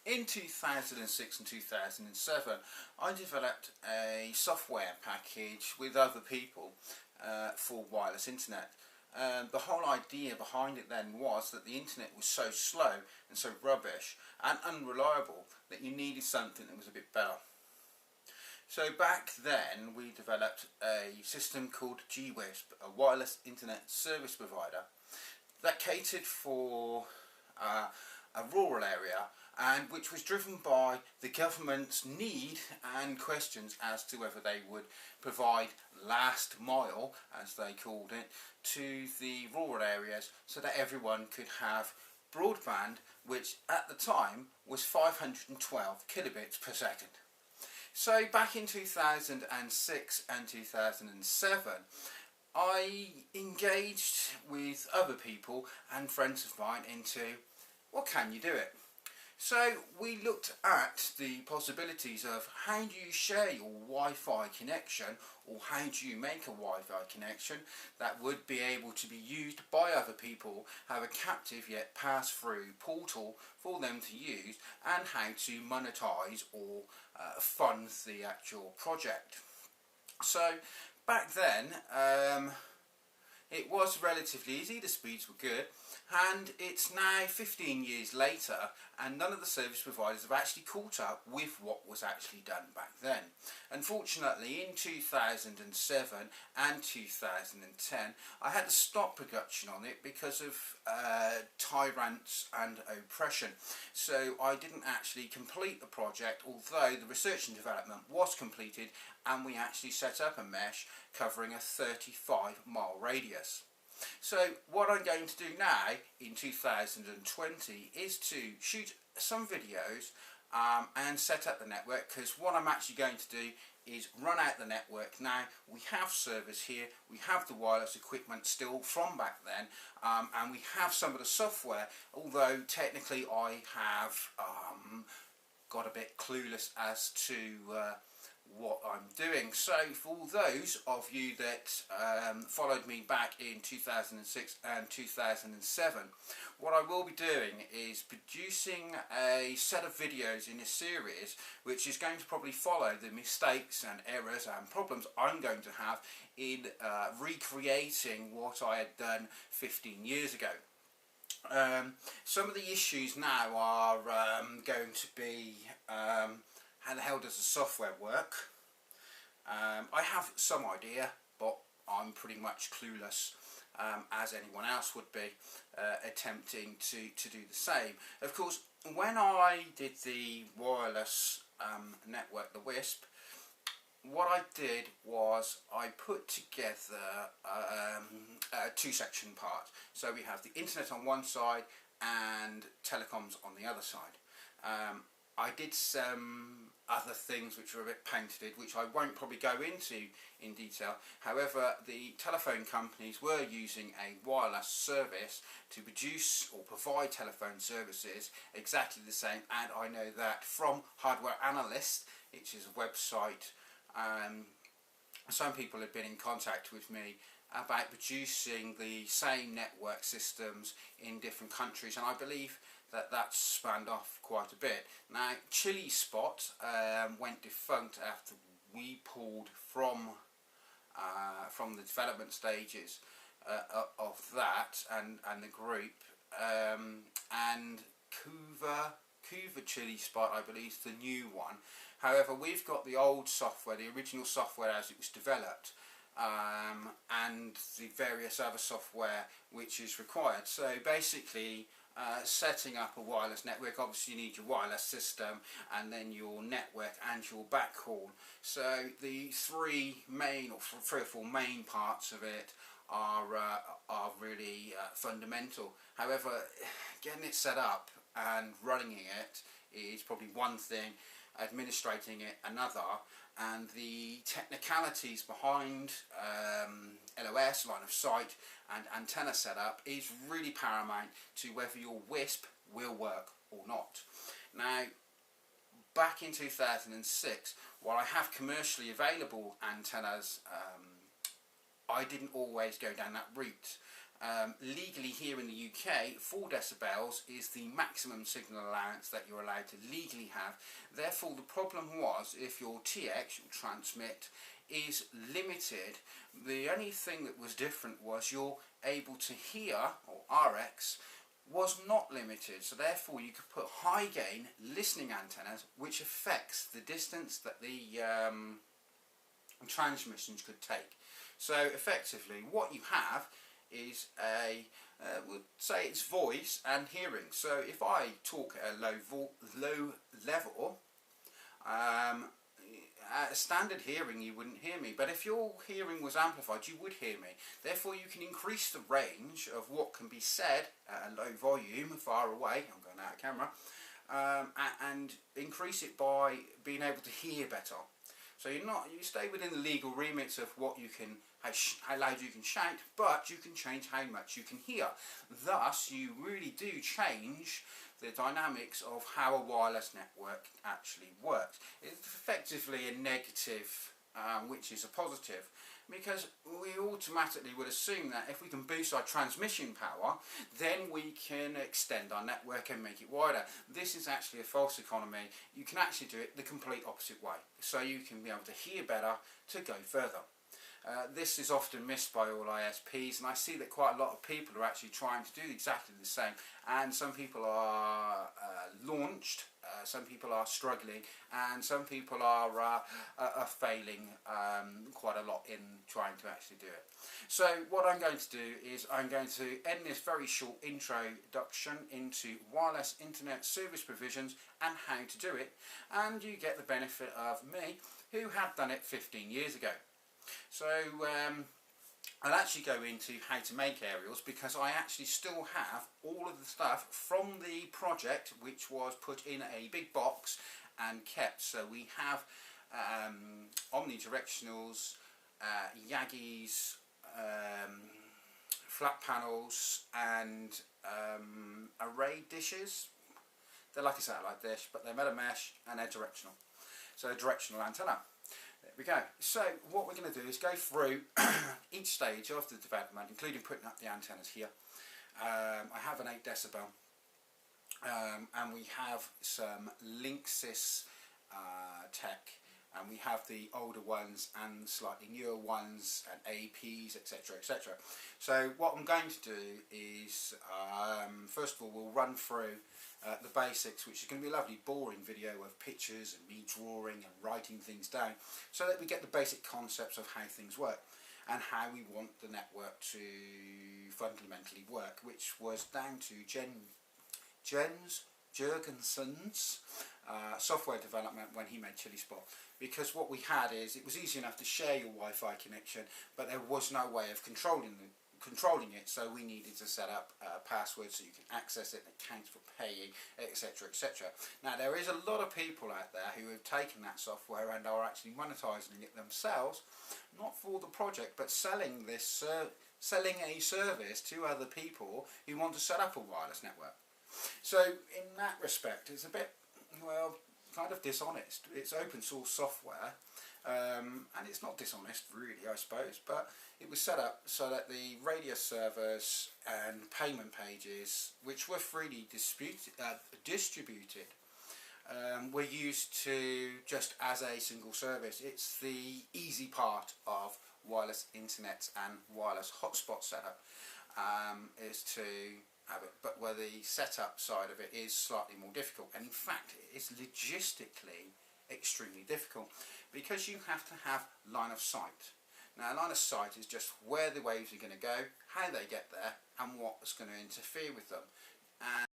In 2006 and 2007 I developed a software package with other people for wireless internet. The whole idea behind it then was that the internet was so slow and so rubbish and unreliable that you needed something that was a bit better. So back then we developed a system called G-WISP, a wireless internet service provider that catered for a rural area, and which was driven by the government's need and questions as to whether they would provide last mile, as they called it, to the rural areas so that everyone could have broadband, which at the time was 512 kilobits per second. So back in 2006 and 2007 I engaged with other people and friends of mine into, well, can you do it? So we looked at the possibilities of how do you share your Wi-Fi connection, or how do you make a Wi-Fi connection that would be able to be used by other people, have a captive yet pass-through portal for them to use, and how to monetize or fund the actual project. So back then it was relatively easy, the speeds were good, and it's now 15 years later and none of the service providers have actually caught up with what was actually done back then. Unfortunately, in 2007 and 2010 I had to stop production on it because of tyrants and oppression. So I didn't actually complete the project, although the research and development was completed and we actually set up a mesh covering a 35-mile radius. So what I'm going to do now in 2020 is to shoot some videos and set up the network, because what I'm actually going to do is run out the network now. We have servers here, we have the wireless equipment still from back then, and we have some of the software, although technically I have got a bit clueless as to what I'm doing. So for those of you that followed me back in 2006 and 2007, what I will be doing is producing a set of videos in a series which is going to probably follow the mistakes and errors and problems I'm going to have in recreating what I had done 15 years ago. Some of the issues now are going to be how the hell does the software work? I have some idea, but I'm pretty much clueless, as anyone else would be, attempting to do the same. Of course, when I did the wireless network, the WISP, what I did was I put together a two-section part. So we have the internet on one side and telecoms on the other side. I did some other things which were a bit painted, which I won't probably go into in detail. However, the telephone companies were using a wireless service to produce or provide telephone services exactly the same, and I know that from Hardware Analyst, which is a website. Some people have been in contact with me about producing the same network systems in different countries, and I believe that that's spanned off quite a bit. Now, ChilliSpot went defunct after we pulled from the development stages of that and the group, and Kuva ChilliSpot, I believe, is the new one. However, we've got the old software, the original software as it was developed, and the various other software which is required. So basically, setting up a wireless network, obviously you need your wireless system and then your network and your backhaul. So the three or four main parts of it are really fundamental. However, getting it set up and running it is probably one thing, administrating it another, and the technicalities behind LOS, line of sight, and antenna setup is really paramount to whether your WISP will work or not. Now, back in 2006, while I have commercially available antennas, I didn't always go down that route. Legally here in the UK, 4 decibels is the maximum signal allowance that you're allowed to legally have. Therefore, the problem was if your TX, your transmit, is limited, the only thing that was different was you're able to hear, or RX, was not limited. So therefore you could put high gain listening antennas, which affects the distance that the transmissions could take. So effectively what you have is we'll say it's voice and hearing. So if I talk at a low level, at standard hearing you wouldn't hear me, but if your hearing was amplified you would hear me. Therefore you can increase the range of what can be said at a low volume far away, I'm going out of camera, and increase it by being able to hear better. So you stay within the legal remits of what you can, how loud you can shout, but you can change how much you can hear. Thus, you really do change the dynamics of how a wireless network actually works. It's effectively a negative, which is a positive, because we automatically would assume that if we can boost our transmission power, then we can extend our network and make it wider. This is actually a false economy. You can actually do it the complete opposite way. So you can be able to hear better to go further. This is often missed by all ISPs, and I see that quite a lot of people are actually trying to do exactly the same, and some people are launched, some people are struggling, and some people are failing quite a lot in trying to actually do it. So what I'm going to do is I'm going to end this very short introduction into wireless internet service provisions and how to do it, and you get the benefit of me who had done it 15 years ago. So I'll actually go into how to make aerials, because I actually still have all of the stuff from the project which was put in a big box and kept. So we have omnidirectionals, Yagis, flat panels, and array dishes. They're like a satellite dish, but they're metal mesh and they're directional. So a directional antenna. There we go. So what we're going to do is go through each stage of the development, including putting up the antennas here. I have an 8 decibel, and we have some Linksys tech, and we have the older ones and slightly newer ones and APs, etc, etc. So what I'm going to do is first of all we'll run through the basics, which is going to be a lovely boring video of pictures and me drawing and writing things down, so that we get the basic concepts of how things work and how we want the network to fundamentally work, which was down to Jens Jurgensen's software development when he made ChilliSpot. Because what we had is, it was easy enough to share your Wi-Fi connection, but there was no way of controlling it, so we needed to set up passwords so you can access it, accounts for paying, etc, etc. Now there is a lot of people out there who have taken that software and are actually monetizing it themselves, not for the project, but selling this selling a service to other people who want to set up a wireless network. So in that respect it's a bit, well, kind of dishonest. It's open source software, and it's not dishonest really, I suppose, but it was set up so that the radius servers and payment pages, which were freely distributed, were used to just as a single service. It's the easy part of wireless internet and wireless hotspot setup, is to have it, but where the setup side of it is slightly more difficult, and in fact it is logistically extremely difficult, because you have to have line of sight. Now line of sight is just where the waves are going to go, how they get there, and what's going to interfere with them. And